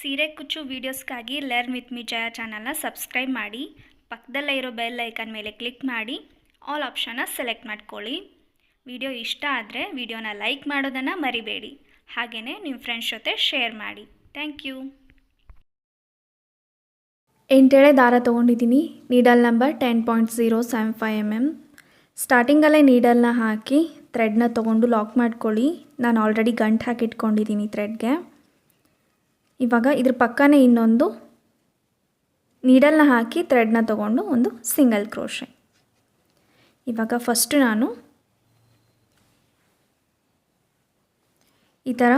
ಸೀರೆ ಕುಚ್ಚು ವೀಡಿಯೋಸ್ಗಾಗಿ learn with ಮಿ ಜಯ ಚಾನಲ್ನ ಸಬ್ಸ್ಕ್ರೈಬ್ ಮಾಡಿ, ಪಕ್ಕದಲ್ಲೇ ಇರೋ ಬೆಲ್ ಐಕನ್ ಮೇಲೆ ಕ್ಲಿಕ್ ಮಾಡಿ ಆಲ್ ಆಪ್ಷನ್ನ ಸೆಲೆಕ್ಟ್ ಮಾಡ್ಕೊಳ್ಳಿ. ವಿಡಿಯೋ ಇಷ್ಟ ಆದರೆ ವಿಡಿಯೋನ ಲೈಕ್ ಮಾಡೋದನ್ನು ಮರಿಬೇಡಿ. ಹಾಗೆಯೇ ನಿಮ್ಮ ಫ್ರೆಂಡ್ಸ್ ಜೊತೆ ಶೇರ್ ಮಾಡಿ. Thank you. 8 ಎಳೆ ದಾರ ತೊಗೊಂಡಿದ್ದೀನಿ. Needle number 10.075 mm. ಸ್ಟಾರ್ಟಿಂಗಲ್ಲೇ ನೀಡಲ್ನ ಹಾಕಿ ಥ್ರೆಡ್ನ ತೊಗೊಂಡು ಲಾಕ್ ಮಾಡ್ಕೊಳ್ಳಿ. ನಾನು ಆಲ್ರೆಡಿ ಗಂಟು ಹಾಕಿಟ್ಕೊಂಡಿದ್ದೀನಿ ಥ್ರೆಡ್ಗೆ. ಇವಾಗ ಇದ್ರ ಪಕ್ಕನೇ ಇನ್ನೊಂದು ನೀಡಲ್ನ ಹಾಕಿ ಥ್ರೆಡ್ನ ತೊಗೊಂಡು ಒಂದು ಸಿಂಗಲ್ ಕ್ರೋಶೆ. ಇವಾಗ ಫಸ್ಟು ನಾನು ಈ ಥರ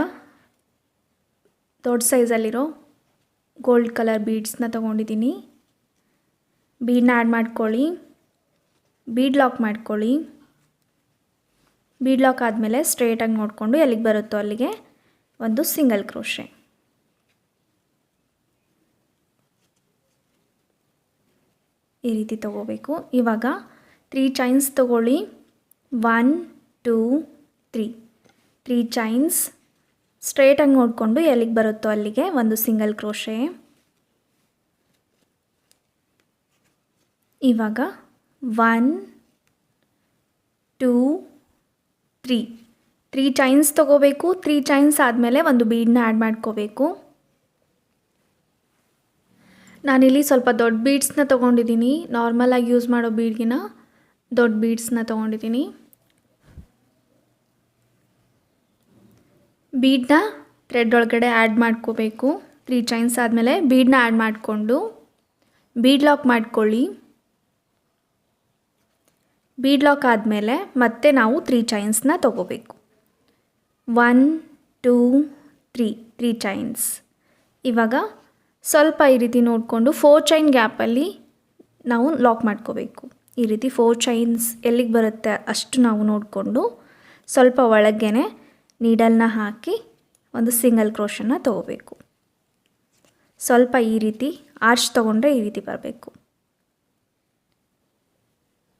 ದೊಡ್ಡ ಸೈಜಲ್ಲಿರೋ ಗೋಲ್ಡ್ ಕಲರ್ ಬೀಡ್ಸ್ನ ತೊಗೊಂಡಿದ್ದೀನಿ. ಬೀಡನ್ನ ಆ್ಯಡ್ ಮಾಡ್ಕೊಳ್ಳಿ, ಬೀಡ್ ಲಾಕ್ ಮಾಡ್ಕೊಳ್ಳಿ. ಬೀಡ್ ಲಾಕ್ ಆದಮೇಲೆ ಸ್ಟ್ರೇಟಾಗಿ ನೋಡಿಕೊಂಡು ಎಲ್ಲಿಗೆ ಬರುತ್ತೋ ಅಲ್ಲಿಗೆ ಒಂದು ಸಿಂಗಲ್ ಕ್ರೋಶೆ. ಈ ರೀತಿ ತೊಗೋಬೇಕು. ಇವಾಗ 3 ಚೈನ್ಸ್ ತೊಗೊಳ್ಳಿ. 1 2 3 ಚೈನ್ಸ್ ಸ್ಟ್ರೇಟಾಗಿ ನೋಡಿಕೊಂಡು ಎಲ್ಲಿಗೆ ಬರುತ್ತೋ ಅಲ್ಲಿಗೆ ಒಂದು ಸಿಂಗಲ್ ಕ್ರೋಶೆ. ಇವಾಗ 1 2 3 ಚೈನ್ಸ್ ತೊಗೋಬೇಕು. 3 ಚೈನ್ಸ್ ಆದಮೇಲೆ ಒಂದು ಬೀಡನ್ನ ಆ್ಯಡ್ ಮಾಡ್ಕೋಬೇಕು. ನಾನಿಲ್ಲಿ ಸ್ವಲ್ಪ ದೊಡ್ಡ ಬೀಡ್ಸ್ನ ತೊಗೊಂಡಿದ್ದೀನಿ. ನಾರ್ಮಲಾಗಿ ಯೂಸ್ ಮಾಡೋ ಬೀಡ್ಗಿನ ದೊಡ್ಡ ಬೀಡ್ಸ್ನ ತೊಗೊಂಡಿದ್ದೀನಿ. ಬೀಡನ್ನ ಥ್ರೆಡ್ ಒಳಗಡೆ ಆ್ಯಡ್ ಮಾಡ್ಕೋಬೇಕು. 3 ಚೈನ್ಸ್ ಆದಮೇಲೆ ಬೀಡನ್ನ ಆ್ಯಡ್ ಮಾಡಿಕೊಂಡು ಬೀಡ್ ಲಾಕ್ ಮಾಡ್ಕೊಳ್ಳಿ. ಬೀಡ್ ಲಾಕ್ ಆದಮೇಲೆ ಮತ್ತೆ ನಾವು 3 ಚೈನ್ಸ್ನ ತೊಗೋಬೇಕು. 1 2 3 ಚೈನ್ಸ್. ಇವಾಗ ಸ್ವಲ್ಪ ಈ ರೀತಿ ನೋಡಿಕೊಂಡು 4 ಚೈನ್ ಗ್ಯಾಪಲ್ಲಿ ನಾವು ಲಾಕ್ ಮಾಡ್ಕೋಬೇಕು. ಈ ರೀತಿ 4 ಚೈನ್ಸ್ ಎಲ್ಲಿಗೆ ಬರುತ್ತೆ ಅಷ್ಟು ನಾವು ನೋಡಿಕೊಂಡು ಸ್ವಲ್ಪ ಒಳಗೇ ನೀಡಲ್ನ ಹಾಕಿ ಒಂದು ಸಿಂಗಲ್ ಕ್ರೋಶನ್ನ ತೊಗೋಬೇಕು. ಸ್ವಲ್ಪ ಈ ರೀತಿ ಆರ್ಚ್ ತೊಗೊಂಡ್ರೆ ಈ ರೀತಿ ಬರಬೇಕು.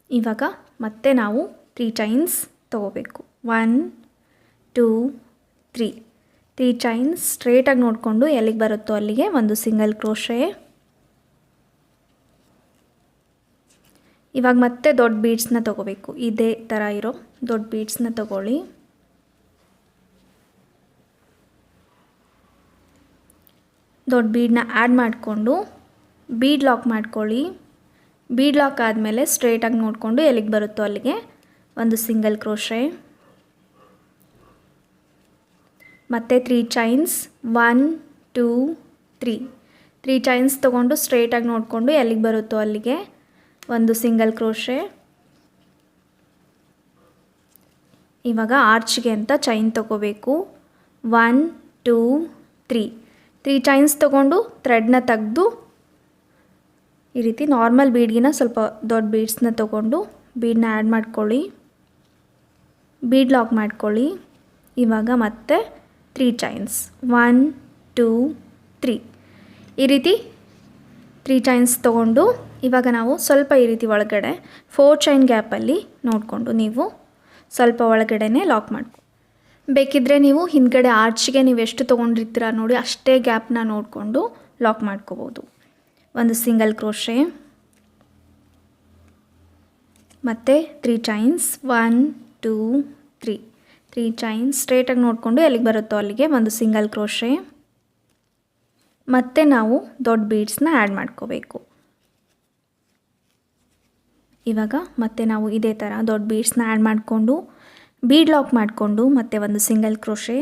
ಇವಾಗ ಮತ್ತೆ ನಾವು 3 ಚೈನ್ಸ್ ತೊಗೋಬೇಕು. 1 2 3 ಚೈನ್ಸ್ ಸ್ಟ್ರೇಟಾಗಿ ನೋಡಿಕೊಂಡು ಎಲ್ಲಿಗೆ ಬರುತ್ತೋ ಅಲ್ಲಿಗೆ ಒಂದು ಸಿಂಗಲ್ ಕ್ರೋಶೆ. ಇವಾಗ ಮತ್ತೆ ದೊಡ್ಡ ಬೀಡ್ಸ್ನ ತೊಗೋಬೇಕು. ಇದೇ ಥರ ಇರೋ ದೊಡ್ಡ ಬೀಡ್ಸ್ನ ತೊಗೊಳ್ಳಿ. ದೊಡ್ಡ ಬೀಡನ್ನ ಆ್ಯಡ್ ಮಾಡಿಕೊಂಡು ಬೀಡ್ ಲಾಕ್ ಮಾಡ್ಕೊಳ್ಳಿ. ಬೀಡ್ ಲಾಕ್ ಆದಮೇಲೆ ಸ್ಟ್ರೇಟಾಗಿ ನೋಡಿಕೊಂಡು ಎಲ್ಲಿಗೆ ಬರುತ್ತೋ ಅಲ್ಲಿಗೆ ಒಂದು ಸಿಂಗಲ್ ಕ್ರೋಶೆ. ಮತ್ತು 3 ಚೈನ್ಸ್ 1 2 3 ಚೈನ್ಸ್ ತೊಗೊಂಡು ಸ್ಟ್ರೇಟಾಗಿ ನೋಡಿಕೊಂಡು ಎಲ್ಲಿಗೆ ಬರುತ್ತೋ ಅಲ್ಲಿಗೆ ಒಂದು ಸಿಂಗಲ್ ಕ್ರೋಶೆ. ಇವಾಗ ಆರ್ಚ್ಗೆ ಅಂತ ಚೈನ್ ತೊಗೋಬೇಕು. 1 2 3 ಚೈನ್ಸ್ ತೊಗೊಂಡು ಥ್ರೆಡ್ನ ತೆಗೆದು ಈ ರೀತಿ ನಾರ್ಮಲ್ ಬೀಡ್ಗಿನ ಸ್ವಲ್ಪ ದೊಡ್ಡ ಬೀಡ್ಸ್ನ ತೊಗೊಂಡು ಬೀಡನ್ನ ಆ್ಯಡ್ ಮಾಡ್ಕೊಳ್ಳಿ. ಬೀಡ್ ಲಾಕ್ ಮಾಡ್ಕೊಳ್ಳಿ. ಇವಾಗ ಮತ್ತೆ 3 ಚೈನ್ಸ್ 1 2 3 ಈ ರೀತಿ 3 ಚೈನ್ಸ್ ತೊಗೊಂಡು ಇವಾಗ ನಾವು ಸ್ವಲ್ಪ ಈ ರೀತಿ ಒಳಗಡೆ 4 ಚೈನ್ ಗ್ಯಾಪಲ್ಲಿ ನೋಡಿಕೊಂಡು ನೀವು ಸ್ವಲ್ಪ ಒಳಗಡೆನೇ ಲಾಕ್ ಮಾಡ್ಕೊ. ಬೇಕಿದ್ದರೆ ನೀವು ಹಿಂದ್ಗಡೆ ಆರ್ಚ್ಗೆ ನೀವು ಎಷ್ಟು ತೊಗೊಂಡಿರ್ತೀರ ನೋಡಿ ಅಷ್ಟೇ ಗ್ಯಾಪ್ನ ನೋಡಿಕೊಂಡು ಲಾಕ್ ಮಾಡ್ಕೋಬೋದು. ಒಂದು ಸಿಂಗಲ್ ಕ್ರೋಶೆ. ಮತ್ತು 3 ಚೈನ್ಸ್ 1 2 3 ಚೈನ್ಸ್ ಸ್ಟ್ರೇಟಾಗಿ ನೋಡಿಕೊಂಡು ಎಲ್ಲಿಗೆ ಬರುತ್ತೋ ಅಲ್ಲಿಗೆ ಒಂದು ಸಿಂಗಲ್ ಕ್ರೋಶೆ. ಮತ್ತು ನಾವು ದೊಡ್ಡ ಬೀಡ್ಸ್ನ ಆ್ಯಡ್ ಮಾಡ್ಕೋಬೇಕು. ಇವಾಗ ಮತ್ತೆ ನಾವು ಇದೇ ಥರ ದೊಡ್ಡ ಬೀಡ್ಸ್ನ ಆ್ಯಡ್ ಮಾಡಿಕೊಂಡು ಬೀಡ್ ಲಾಕ್ ಮಾಡಿಕೊಂಡು ಮತ್ತೆ ಒಂದು ಸಿಂಗಲ್ ಕ್ರೋಶೆ.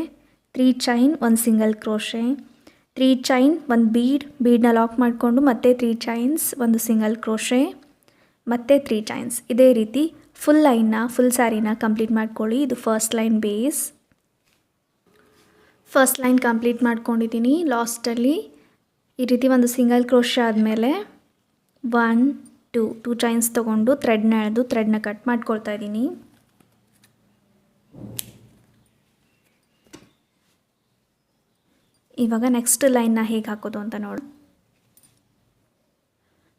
3 ಚೈನ್ ಒಂದು ಸಿಂಗಲ್ ಕ್ರೋಶೆ. 3 ಚೈನ್ ಒಂದು ಬೀಡನ್ನ ಲಾಕ್ ಮಾಡಿಕೊಂಡು ಮತ್ತೆ 3 ಚೈನ್ಸ್ ಒಂದು ಸಿಂಗಲ್ ಕ್ರೋಶೆ. ಮತ್ತು 3 ಚೈನ್ಸ್. ಇದೇ ರೀತಿ ಫುಲ್ ಸ್ಯಾರಿನ ಕಂಪ್ಲೀಟ್ ಮಾಡ್ಕೊಳ್ಳಿ. ಇದು first line base. First line complete ಮಾಡ್ಕೊಂಡಿದ್ದೀನಿ. ಲಾಸ್ಟಲ್ಲಿ ಈ ರೀತಿ ಒಂದು ಸಿಂಗಲ್ ಕ್ರೋಶೆ ಆದಮೇಲೆ 1 2 ಚೈನ್ಸ್ ತೊಗೊಂಡು ಥ್ರೆಡ್ನ ಎಳೆದು ಥ್ರೆಡ್ನ ಕಟ್ ಮಾಡ್ಕೊಳ್ತಾ ಇದ್ದೀನಿ. ಇವಾಗ ನೆಕ್ಸ್ಟ್ ಲೈನ್ನ ಹೇಗೆ ಹಾಕೋದು ಅಂತ ನೋಡಿ.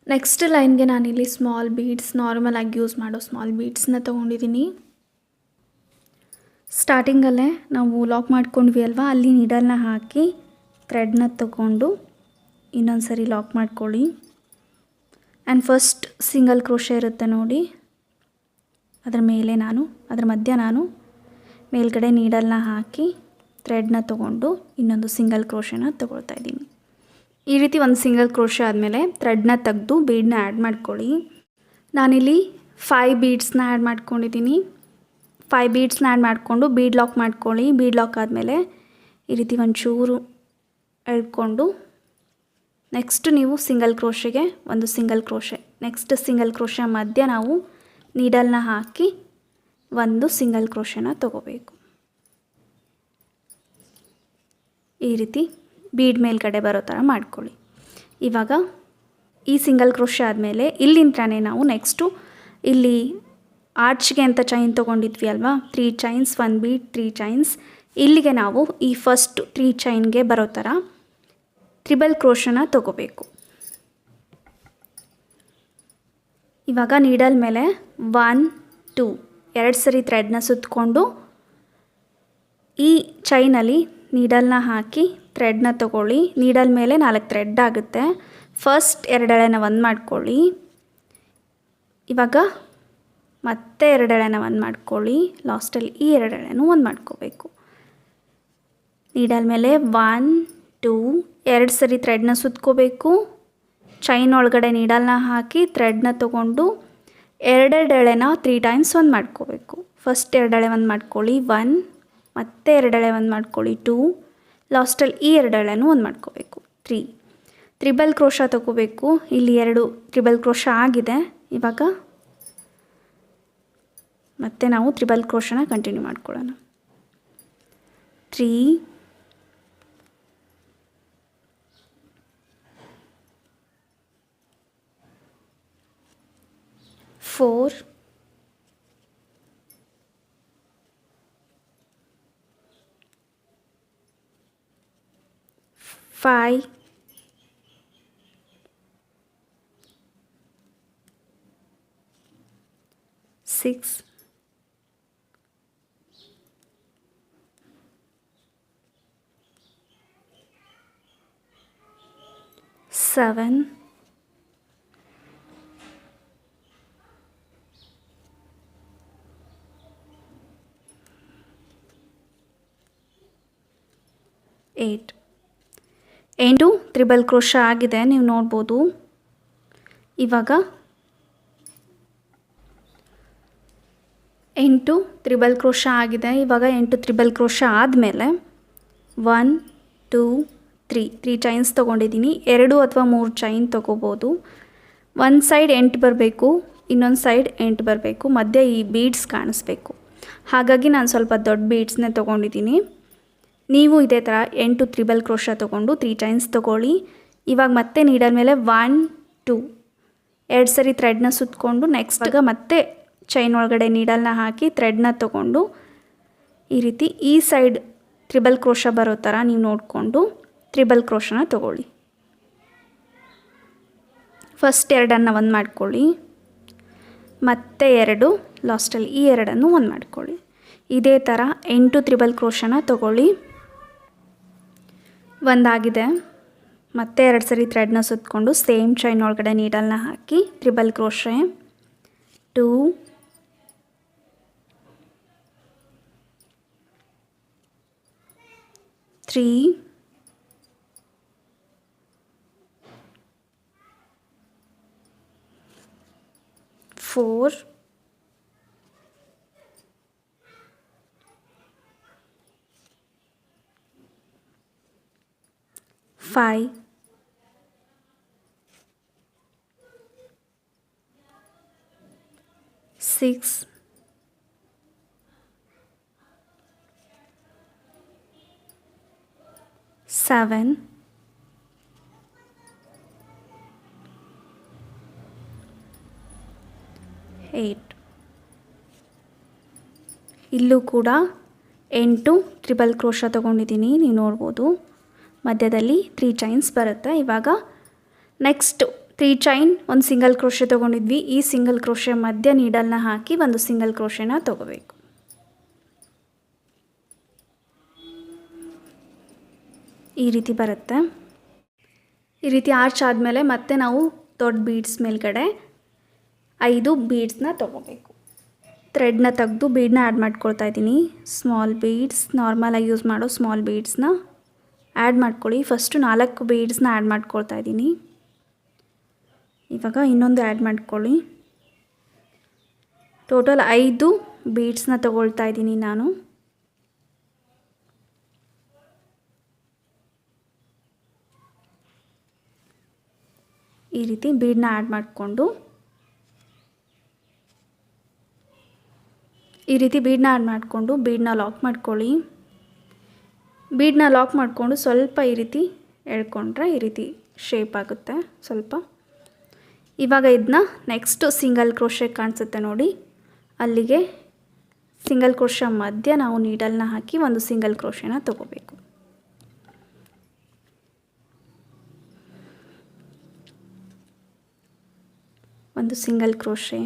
ನೆಕ್ಸ್ಟ್ ಲೈನ್ಗೆ ನಾನಿಲ್ಲಿ ಸ್ಮಾಲ್ ಬೀಡ್ಸ್ ನಾರ್ಮಲಾಗಿ ಯೂಸ್ ಮಾಡೋ ಸ್ಮಾಲ್ ಬೀಡ್ಸ್ನ ತೊಗೊಂಡಿದ್ದೀನಿ. ಸ್ಟಾರ್ಟಿಂಗಲ್ಲೇ ನಾವು ಲಾಕ್ ಮಾಡ್ಕೊಂಡ್ವಿ ಅಲ್ವಾ, ಅಲ್ಲಿ ನೀಡಲ್ನ ಹಾಕಿ ಥ್ರೆಡ್ನ ತಗೊಂಡು ಇನ್ನೊಂದು ಸರಿ ಲಾಕ್ ಮಾಡ್ಕೊಳ್ಳಿ. ಆ್ಯಂಡ್ ಫಸ್ಟ್ ಸಿಂಗಲ್ ಕ್ರೋಶೆ ಇರುತ್ತೆ ನೋಡಿ, ಅದರ ಮಧ್ಯ ನಾನು ಮೇಲ್ಗಡೆ ನೀಡಲ್ನ ಹಾಕಿ ಥ್ರೆಡ್ನ ತೊಗೊಂಡು ಇನ್ನೊಂದು ಸಿಂಗಲ್ ಕ್ರೋಶೆನ ತೊಗೊಳ್ತಾ ಇದ್ದೀನಿ. ಈ ರೀತಿ ಒಂದು ಸಿಂಗಲ್ ಕ್ರೋಶೆ ಆದಮೇಲೆ ಥ್ರೆಡ್ನ ತೆಗೆದು ಬೀಡನ್ನ ಆ್ಯಡ್ ಮಾಡ್ಕೊಳ್ಳಿ. ನಾನಿಲ್ಲಿ 5 ಬೀಡ್ಸ್ನ ಆ್ಯಡ್ ಮಾಡ್ಕೊಂಡಿದ್ದೀನಿ. 5 ಬೀಡ್ಸ್ನ ಆ್ಯಡ್ ಮಾಡಿಕೊಂಡು ಬೀಡ್ ಲಾಕ್ ಮಾಡ್ಕೊಳ್ಳಿ. ಬೀಡ್ ಲಾಕ್ ಆದಮೇಲೆ ಈ ರೀತಿ ಒಂಚೂರು ಎಳ್ಕೊಂಡು ನೆಕ್ಸ್ಟ್ ನೀವು ಸಿಂಗಲ್ ಕ್ರೋಶೆಗೆ ಒಂದು single crochet, next single crochet ಮಧ್ಯ ನಾವು ನೀಡಲ್ನ ಹಾಕಿ ಒಂದು ಸಿಂಗಲ್ ಕ್ರೋಶೆನ ತಗೋಬೇಕು. ಈ ರೀತಿ ಬೀಡ್ ಮೇಲ್ಗಡೆ ಬರೋ ಥರ ಮಾಡ್ಕೊಳ್ಳಿ. ಇವಾಗ ಈ ಸಿಂಗಲ್ ಕ್ರೋಶೆ ಆದಮೇಲೆ ಇಲ್ಲಿಂದನೇ ನಾವು ನೆಕ್ಸ್ಟು ಇಲ್ಲಿ ಆರ್ಚ್ಗೆ ಅಂತ ಚೈನ್ ತೊಗೊಂಡಿದ್ವಿ ಅಲ್ವಾ, 3 ಚೈನ್ಸ್ 1 ಬೀಡ್ 3 ಚೈನ್ಸ್, ಇಲ್ಲಿಗೆ ನಾವು ಈ ಫಸ್ಟ್ 3 ಚೈನ್ಗೆ ಬರೋ ಥರ ಟ್ರಿಬಲ್ ಕ್ರೋಶನ ತಗೋಬೇಕು. ಇವಾಗ ನೀಡಲ್ ಮೇಲೆ 1 2 2 ಸರಿ ಥ್ರೆಡ್ನ ಸುತ್ತಕೊಂಡು ಈ ಚೈನಲ್ಲಿ ನೀಡಲ್ನ ಹಾಕಿ ಥ್ರೆಡ್ನ ತಗೊಳ್ಳಿ. ನೀಡಲ್ ಮೇಲೆ 4 ಥ್ರೆಡ್ ಆಗುತ್ತೆ. ಫಸ್ಟ್ 2 ಎಳೆನ ಒಂದು ಮಾಡ್ಕೊಳ್ಳಿ. ಇವಾಗ ಮತ್ತೆ 2 ಎಳೆನ ಒಂದು ಮಾಡ್ಕೊಳ್ಳಿ. ಲಾಸ್ಟಲ್ಲಿ ಈ 2 ಎಳೆನೂ ಒಂದು ಮಾಡ್ಕೋಬೇಕು. ನೀಡಲ್ ಮೇಲೆ 1 2 2 ಸರಿ ಥ್ರೆಡ್ನ ಸುತ್ಕೋಬೇಕು. ಚೈನ್ ಒಳಗಡೆ ನೀಡಲ್ನ ಹಾಕಿ ಥ್ರೆಡ್ನ ತೊಗೊಂಡು 2 ಎಳೆನ 3 ಟೈಮ್ಸ್ ಒಂದು ಮಾಡ್ಕೋಬೇಕು. ಫಸ್ಟ್ 2 ಎಳೆ ಒಂದು ಮಾಡ್ಕೊಳ್ಳಿ, 1 ಮತ್ತೆ 2 ಎಳೆ ಒಂದು ಮಾಡ್ಕೊಳ್ಳಿ, 2 ಲಾಸ್ಟಲ್ಲಿ ಈ 2 ಎಳೆನೂ ಒಂದು ಮಾಡ್ಕೋಬೇಕು, 3 ತ್ರಿಬಲ್ ಕ್ರೋಶ ತಗೋಬೇಕು. ಇಲ್ಲಿ 2 ತ್ರಿಬಲ್ ಕ್ರೋಶ ಆಗಿದೆ. ಇವಾಗ ಮತ್ತೆ ನಾವು ತ್ರಿಬಲ್ ಕ್ರೋಶನ ಕಂಟಿನ್ಯೂ ಮಾಡ್ಕೊಳ್ಳೋಣ. 3 4 5 6 7 8 8 ತ್ರಿಬಲ್ ಕ್ರೋಶ ಆಗಿದೆ, ನೀವು ನೋಡ್ಬೋದು. ಇವಾಗ 8 ತ್ರಿಬಲ್ ಕ್ರೋಶ ಆಗಿದೆ. ಇವಾಗ 8 ತ್ರಿಬಲ್ ಕ್ರೋಶ ಆದಮೇಲೆ 1 2 3 ಚೈನ್ಸ್ ತೊಗೊಂಡಿದ್ದೀನಿ. 2 ಅಥವಾ 3 ಚೈನ್ ತೊಗೋಬೋದು. ಒಂದು ಸೈಡ್ 8 ಬರಬೇಕು, ಇನ್ನೊಂದು ಸೈಡ್ 8 ಬರಬೇಕು, ಮಧ್ಯೆ ಈ ಬೀಡ್ಸ್ ಕಾಣಿಸ್ಬೇಕು. ಹಾಗಾಗಿ ನಾನು ಸ್ವಲ್ಪ ದೊಡ್ಡ ಬೀಡ್ಸ್ನೇ ತೊಗೊಂಡಿದ್ದೀನಿ. ನೀವು ಇದೇ ಥರ 8 ತ್ರಿಬಲ್ ಕ್ರೋಶ ತೊಗೊಂಡು 3 ಚೈನ್ಸ್ ತೊಗೊಳ್ಳಿ. ಇವಾಗ ಮತ್ತೆ ನೀಡಲ್ ಮೇಲೆ 1 2 2 ಸರಿ ಥ್ರೆಡ್ನ ಸುತ್ತಕೊಂಡು ನೆಕ್ಸ್ಟ್ ಮತ್ತೆ ಚೈನ್ ಒಳಗಡೆ ನೀಡಲ್ನ ಹಾಕಿ ಥ್ರೆಡ್ನ ತೊಗೊಂಡು ಈ ರೀತಿ ಈ ಸೈಡ್ ತ್ರಿಬಲ್ ಕ್ರೋಶ ಬರೋ ಥರ ನೀವು ನೋಡಿಕೊಂಡು ತ್ರಿಬಲ್ ಕ್ರೋಶನ ತೊಗೊಳ್ಳಿ. ಫಸ್ಟ್ 2 ಒಂದು ಮಾಡ್ಕೊಳ್ಳಿ, ಮತ್ತೆ 2 ಲಾಸ್ಟಲ್ಲಿ ಈ 2 ಒಂದು ಮಾಡ್ಕೊಳ್ಳಿ. ಇದೇ ಥರ 8 ತ್ರಿಬಲ್ ಕ್ರೋಶನ ತೊಗೊಳ್ಳಿ. ಒಂದಾಗಿದೆ. ಮತ್ತೆ 2 ಸರಿ ಥ್ರೆಡ್ನ ಸುತ್ತಕೊಂಡು ಸೇಮ್ ಚೈನ್ ಒಳಗಡೆ ನೀಡಲ್ನ ಹಾಕಿ ತ್ರಿಬಲ್ ಕ್ರೋಶೆ 2 3 4 5 6 7 8 ಇಲ್ಲೂ ಕೂಡ 8 ತ್ರಿಬಲ್ ಕ್ರೋಶ ತೊಗೊಂಡಿದ್ದೀನಿ, ನೀವು ನೋಡ್ಬೋದು. ಮಧ್ಯದಲ್ಲಿ 3 ಚೈನ್ಸ್ ಬರುತ್ತೆ. ಇವಾಗ ನೆಕ್ಸ್ಟ್ 3 ಚೈನ್ ಒಂದು ಸಿಂಗಲ್ ಕ್ರೋಶೆ ತೊಗೊಂಡಿದ್ವಿ. ಈ ಸಿಂಗಲ್ ಕ್ರೋಶೆ ಮಧ್ಯ ನೀಡಲ್ನ ಹಾಕಿ ಒಂದು ಸಿಂಗಲ್ ಕ್ರೋಶೆನ ತೊಗೋಬೇಕು. ಈ ರೀತಿ ಬರುತ್ತೆ. ಈ ರೀತಿ ಆರ್ಚ್ ಆದಮೇಲೆ ಮತ್ತೆ ನಾವು ದೊಡ್ಡ ಬೀಡ್ಸ್ ಮೇಲ್ಗಡೆ 5 ಬೀಡ್ಸ್ನ ತೊಗೋಬೇಕು. ಥ್ರೆಡ್ನ ತೆಗೆದು ಬೀಡನ್ನ ಆ್ಯಡ್ ಮಾಡ್ಕೊಳ್ತಾ ಇದ್ದೀನಿ. ಸ್ಮಾಲ್ ಬೀಡ್ಸ್, ನಾರ್ಮಲಾಗಿ ಯೂಸ್ ಮಾಡೋ ಸ್ಮಾಲ್ ಬೀಡ್ಸ್ನ ಆ್ಯಡ್ ಮಾಡ್ಕೊಳ್ಳಿ. ಫಸ್ಟು 4 ಬೀಡ್ಸ್ನ ಆ್ಯಡ್ ಮಾಡ್ಕೊಳ್ತಾ ಇದ್ದೀನಿ. ಇವಾಗ ಇನ್ನೊಂದು ಆ್ಯಡ್ ಮಾಡ್ಕೊಳ್ಳಿ. ಟೋಟಲ್ 5 ಬೀಡ್ಸ್ನ ತಗೊಳ್ತಾ ಇದ್ದೀನಿ ನಾನು. ಈ ರೀತಿ ಬೀಡನ್ನ ಆ್ಯಡ್ ಮಾಡಿಕೊಂಡು ಬೀಡನ್ನ ಲಾಕ್ ಮಾಡ್ಕೊಳ್ಳಿ. ಬೀಡನ್ನ ಲಾಕ್ ಮಾಡಿಕೊಂಡು ಸ್ವಲ್ಪ ಈ ರೀತಿ ಎಳ್ಕೊಂಡ್ರೆ ಈ ರೀತಿ ಶೇಪ್ ಆಗುತ್ತೆ ಸ್ವಲ್ಪ. ಇವಾಗ ಇದನ್ನ ನೆಕ್ಸ್ಟ್ ಸಿಂಗಲ್ ಕ್ರೋಶೆ ಕಾಣಿಸುತ್ತೆ ನೋಡಿ, ಅಲ್ಲಿಗೆ ಸಿಂಗಲ್ ಕ್ರೋಶೆ ಮಧ್ಯ ನಾವು ನೀಡಲ್ನ ಹಾಕಿ ಒಂದು ಸಿಂಗಲ್ ಕ್ರೋಶೆನ ತಗೋಬೇಕು. ಒಂದು ಸಿಂಗಲ್ ಕ್ರೋಶೆ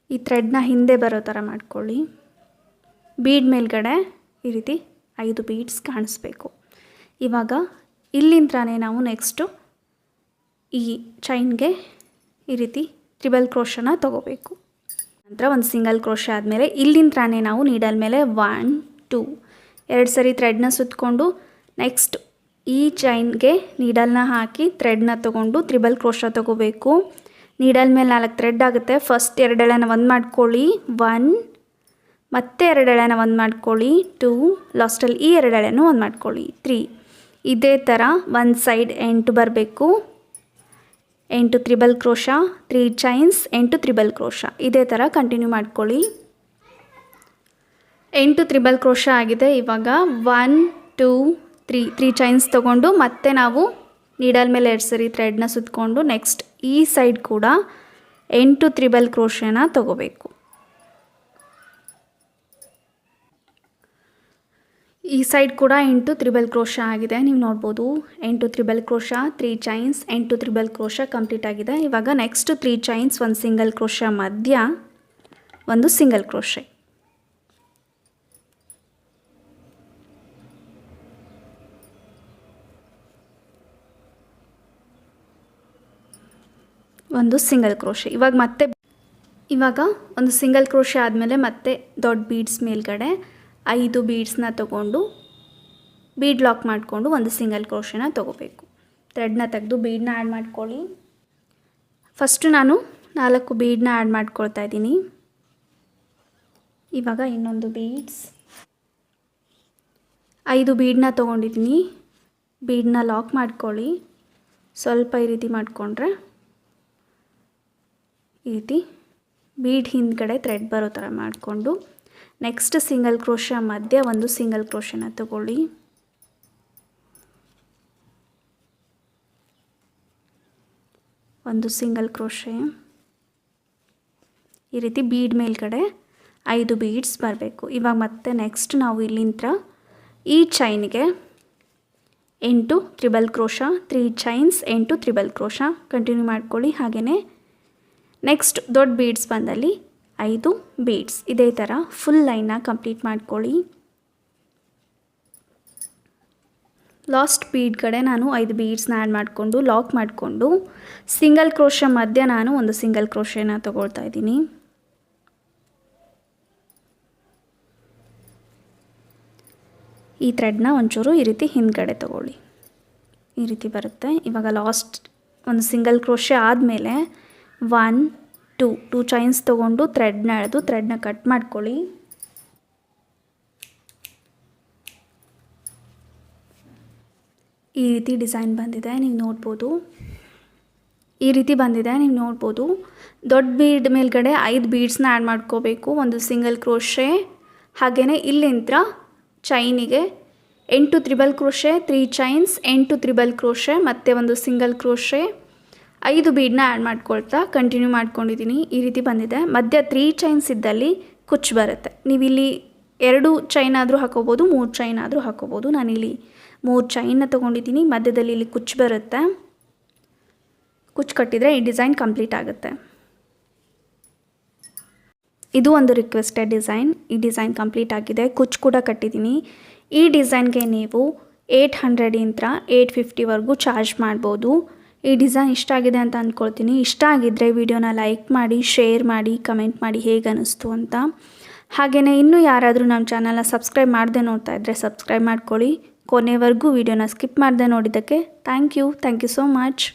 ಈ ಥ್ರೆಡ್ನ ಹಿಂದೆ ಬರೋ ಥರ ಮಾಡ್ಕೊಳ್ಳಿ. ಬೀಡ್ ಮೇಲ್ಗಡೆ ಈ ರೀತಿ 5 ಬೀಡ್ಸ್ ಕಾಣಿಸ್ಬೇಕು. ಇವಾಗ ಇಲ್ಲಿಂದನೇ ನಾವು ನೆಕ್ಸ್ಟು ಈ ಚೈನ್ಗೆ ಈ ರೀತಿ ಟ್ರಿಬಲ್ ಕ್ರೋಶನ ತಗೋಬೇಕು. ನಂತರ ಒಂದು ಸಿಂಗಲ್ ಕ್ರೋಶೆ ಆದಮೇಲೆ ಇಲ್ಲಿಂದನೇ ನಾವು ನೀಡಲ್ ಮೇಲೆ 1 2 2 ಸರಿ ಥ್ರೆಡ್ನ ಸುತ್ತಕೊಂಡು ನೆಕ್ಸ್ಟ್ ಈ ಚೈನ್ಗೆ ನೀಡಲ್ನ ಹಾಕಿ ಥ್ರೆಡ್ನ ತೊಗೊಂಡು ತ್ರಿಬಲ್ ಕ್ರೋಶ ತೊಗೋಬೇಕು. ನೀಡಲ್ ಮೇಲೆ 4 ಥ್ರೆಡ್ ಆಗುತ್ತೆ. ಫಸ್ಟ್ 2 ಎಳೆನ ಒಂದು ಮಾಡ್ಕೊಳ್ಳಿ, 1 ಮತ್ತೆ 2 ಎಳೆನ ಒಂದು ಮಾಡ್ಕೊಳ್ಳಿ, 2 ಲಾಸ್ಟಲ್ಲಿ ಈ 2 ಎಳೆನೂ ಒಂದು ಮಾಡ್ಕೊಳ್ಳಿ, 3. ಇದೇ ಥರ ಒಂದು ಸೈಡ್ 8 ಬರಬೇಕು. 8 triple crochet, 3 chains, 8 triple crochet. ಇದೇ ಥರ ಕಂಟಿನ್ಯೂ ಮಾಡ್ಕೊಳ್ಳಿ. 8 ತ್ರಿಬಲ್ ಕ್ರೋಶ ಆಗಿದೆ. ಇವಾಗ 1 2 3 ಚೈನ್ಸ್ ತೊಗೊಂಡು ಮತ್ತೆ ನಾವು ನೀಡಲ್ ಮೇಲೆ 2 ಸರಿ ಥ್ರೆಡ್ನ ಸುತ್ತಕೊಂಡು ನೆಕ್ಸ್ಟ್ ಈ ಸೈಡ್ ಕೂಡ 8 ತ್ರಿಬಲ್ ಕ್ರೋಶೆನ ತಗೋಬೇಕು. ಈ ಸೈಡ್ ಕೂಡ 8 ತ್ರಿಬಲ್ ಕ್ರೋಶ ಆಗಿದೆ, ನೀವು ನೋಡ್ಬೋದು. 8 triple crochet, 3 chains, 8 triple crochet complete ಆಗಿದೆ. ಇವಾಗ ನೆಕ್ಸ್ಟ್ 3 ಚೈನ್ಸ್, ಒಂದು ಸಿಂಗಲ್ ಕ್ರೋಶ ಮಧ್ಯ ಒಂದು ಸಿಂಗಲ್ ಕ್ರೋಶೆ. ಒಂದು ಸಿಂಗಲ್ ಕ್ರೋಶೆ. ಇವಾಗ ಒಂದು ಸಿಂಗಲ್ ಕ್ರೋಶೆ ಆದಮೇಲೆ ಮತ್ತೆ ದೊಡ್ಡ ಬೀಡ್ಸ್ ಮೇಲ್ಗಡೆ 5 ಬೀಡ್ಸ್ನ ತೊಗೊಂಡು ಬೀಡ್ ಲಾಕ್ ಮಾಡಿಕೊಂಡು ಒಂದು ಸಿಂಗಲ್ ಕ್ರೋಶೆನ ತೊಗೋಬೇಕು. ಥ್ರೆಡ್ನ ತೆಗೆದು ಬೀಡನ್ನ ಆ್ಯಡ್ ಮಾಡ್ಕೊಳ್ಳಿ. ಫಸ್ಟು ನಾನು 4 ಬೀಡನ್ನ ಆ್ಯಡ್ ಮಾಡ್ಕೊಳ್ತಾ ಇದ್ದೀನಿ. ಇವಾಗ ಇನ್ನೊಂದು ಬೀಡ್ಸ್, 5 ಬೀಡನ್ನ ತೊಗೊಂಡಿದ್ದೀನಿ. ಬೀಡನ್ನ ಲಾಕ್ ಮಾಡ್ಕೊಳ್ಳಿ. ಸ್ವಲ್ಪ ಈ ರೀತಿ ಮಾಡಿಕೊಂಡ್ರೆ ಈ ರೀತಿ ಬೀಡ್ ಹಿಂದ್ಗಡೆ ಥ್ರೆಡ್ ಬರೋ ಥರ ಮಾಡಿಕೊಂಡು ನೆಕ್ಸ್ಟ್ ಸಿಂಗಲ್ ಕ್ರೋಶ ಮಧ್ಯ ಒಂದು ಸಿಂಗಲ್ ಕ್ರೋಶನ ತಗೊಳ್ಳಿ. ಒಂದು ಸಿಂಗಲ್ ಕ್ರೋಶೆ. ಈ ರೀತಿ ಬೀಡ್ ಮೇಲ್ಗಡೆ 5 ಬೀಡ್ಸ್ ಬರಬೇಕು. ಇವಾಗ ಮತ್ತೆ ನೆಕ್ಸ್ಟ್ ನಾವು ಇಲ್ಲಿಂದ ಈ ಚೈನ್ಗೆ 8 triple crochet, 3 chains, 8 triple crochet continue ಮಾಡ್ಕೊಳ್ಳಿ. ಹಾಗೆಯೇ ನೆಕ್ಸ್ಟ್ ದೊಡ್ಡ ಬೀಡ್ಸ್ ಬಂದಲ್ಲಿ 5 ಬೀಡ್ಸ್. ಇದೇ ಥರ ಫುಲ್ ಲೈನ್ನ ಕಂಪ್ಲೀಟ್ ಮಾಡ್ಕೊಳ್ಳಿ. ಲಾಸ್ಟ್ ಬೀಡ್ ಕಡೆ ನಾನು 5 ಬೀಡ್ಸ್ನ ಆ್ಯಡ್ ಮಾಡಿಕೊಂಡು ಲಾಕ್ ಮಾಡಿಕೊಂಡು ಸಿಂಗಲ್ ಕ್ರೋಶ ಮಧ್ಯ ನಾನು ಒಂದು ಸಿಂಗಲ್ ಕ್ರೋಶೆನ ತಗೊಳ್ತಾ ಇದ್ದೀನಿ. ಈ ಥ್ರೆಡ್ನ ಒಂಚೂರು ಈ ರೀತಿ ಹಿಂದ್ಗಡೆ ತಗೊಳ್ಳಿ, ಈ ರೀತಿ ಬರುತ್ತೆ. ಇವಾಗ ಲಾಸ್ಟ್ ಒಂದು ಸಿಂಗಲ್ ಕ್ರೋಶೆ ಆದಮೇಲೆ 1 2 ಚೈನ್ಸ್ ತೊಗೊಂಡು ಥ್ರೆಡ್ನ ಎಳೆದು ಥ್ರೆಡ್ನ ಕಟ್ ಮಾಡ್ಕೊಳ್ಳಿ. ಈ ರೀತಿ ಡಿಸೈನ್ ಬಂದಿದೆ, ನೀವು ನೋಡ್ಬೋದು. ದೊಡ್ಡ ಬೀಡ್ ಮೇಲ್ಗಡೆ 5 ಬೀಡ್ಸ್ನ ಆ್ಯಡ್ ಮಾಡ್ಕೋಬೇಕು. ಒಂದು ಸಿಂಗಲ್ ಕ್ರೋಶೆ, ಹಾಗೆಯೇ ಇಲ್ಲಿಂದ ಚೈನಿಗೆ 8 triple crochet, 3 chains, 8 triple crochet ಮತ್ತು ಒಂದು ಸಿಂಗಲ್ ಕ್ರೋಶೆ, 5 ಬೀಡನ್ನ ಆ್ಯಡ್ ಮಾಡ್ಕೊಳ್ತಾ ಕಂಟಿನ್ಯೂ ಮಾಡ್ಕೊಂಡಿದ್ದೀನಿ. ಈ ರೀತಿ ಬಂದಿದೆ. ಮಧ್ಯ 3 ಚೈನ್ಸ್ ಇದ್ದಲ್ಲಿ ಕುಚ್ಚು ಬರುತ್ತೆ. ನೀವಿಲ್ಲಿ 2 ಚೈನ್ ಆದರೂ ಹಾಕೋಬೋದು, 3 ಚೈನ್ ಆದರೂ ಹಾಕೋಬೋದು. ನಾನಿಲ್ಲಿ 3 ಚೈನ್ನ ತೊಗೊಂಡಿದ್ದೀನಿ. ಮಧ್ಯದಲ್ಲಿ ಇಲ್ಲಿ ಕುಚ್ಚು ಬರುತ್ತೆ. ಕುಚ್ಚು ಕಟ್ಟಿದರೆ ಈ ಡಿಸೈನ್ ಕಂಪ್ಲೀಟ್ ಆಗುತ್ತೆ. ಇದು ಒಂದು ರಿಕ್ವೆಸ್ಟೆಡ್ ಡಿಸೈನ್. ಈ ಡಿಸೈನ್ ಕಂಪ್ಲೀಟ್ ಆಗಿದೆ. ಕುಚ್ಚು ಕೂಡ ಕಟ್ಟಿದ್ದೀನಿ. ಈ ಡಿಸೈನ್ಗೆ ನೀವು 800ಇಂದ 850ವರೆಗೂ ಚಾರ್ಜ್ ಮಾಡ್ಬೋದು. ಈ ಡಿಸೈನ್ ಇಷ್ಟ ಆಗಿದೆ ಅಂತ ಅಂದ್ಕೊಳ್ತೀನಿ. ಇಷ್ಟ ಆಗಿದ್ದರೆ ವಿಡಿಯೋನ ಲೈಕ್ ಮಾಡಿ, ಶೇರ್ ಮಾಡಿ, ಕಮೆಂಟ್ ಮಾಡಿ ಹೇಗೆ ಅನ್ನಿಸ್ತು ಅಂತ. ಹಾಗೆಯೇ ಇನ್ನೂ ಯಾರಾದರೂ ನಮ್ಮ ಚಾನಲ್ನ ಸಬ್ಸ್ಕ್ರೈಬ್ ಮಾಡದೆ ನೋಡ್ತಾ ಇದ್ದರೆ ಸಬ್ಸ್ಕ್ರೈಬ್ ಮಾಡ್ಕೊಳ್ಳಿ. ಕೊನೆವರೆಗೂ ವಿಡಿಯೋನ ಸ್ಕಿಪ್ ಮಾಡದೆ ನೋಡಿದ್ದಕ್ಕೆ ಥ್ಯಾಂಕ್ ಯು ಸೋ ಮಚ್.